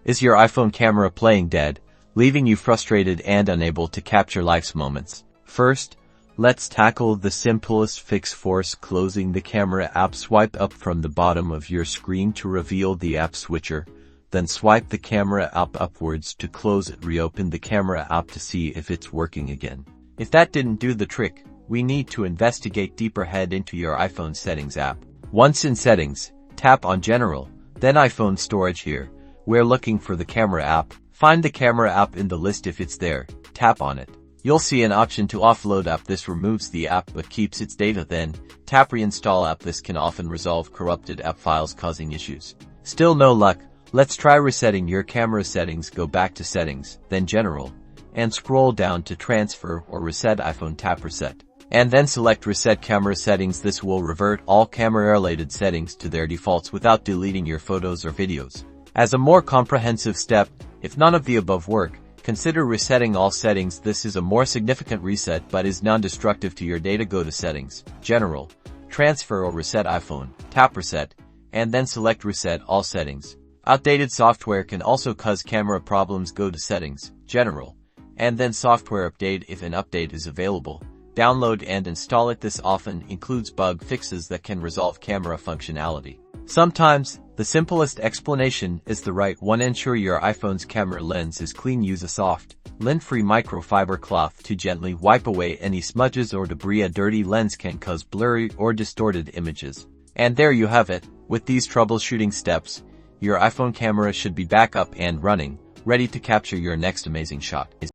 Is your iPhone camera playing dead, leaving you frustrated and unable to capture life's moments? First, let's tackle the simplest fix. Force closing the camera app. Swipe up from the bottom of your screen to reveal the app switcher. Then swipe the camera app upwards to close it. Reopen the camera app to see if it's working again. If that didn't do the trick, we need to investigate deeper. Head into your iPhone settings app. Once in settings, tap on General, then iPhone storage. Here, we're looking for the camera app. Find the camera app in the list. If it's there, tap on it. You'll see an option to offload app. This removes the app but keeps its data. Then, tap Reinstall app. This can often resolve corrupted app files causing issues. Still no luck? Let's try resetting your camera settings. Go back to Settings, then General, and scroll down to Transfer or Reset iPhone. Tap Reset, and then select Reset Camera Settings. This will revert all camera-related settings to their defaults without deleting your photos or videos. As a more comprehensive step, if none of the above work, consider resetting all settings. This is a more significant reset but is non-destructive to your data. Go to Settings, General, Transfer or Reset iPhone, tap Reset, and then select Reset all settings. Outdated software can also cause camera problems. Go to Settings, General, and then Software Update. If an update is available, download and install it. This often includes bug fixes that can resolve camera functionality. Sometimes, the simplest explanation is the right one. Ensure your iPhone's camera lens is clean. Use a soft, lint-free microfiber cloth to gently wipe away any smudges or debris. A dirty lens can cause blurry or distorted images. And there you have it. With these troubleshooting steps, your iPhone camera should be back up and running, ready to capture your next amazing shot.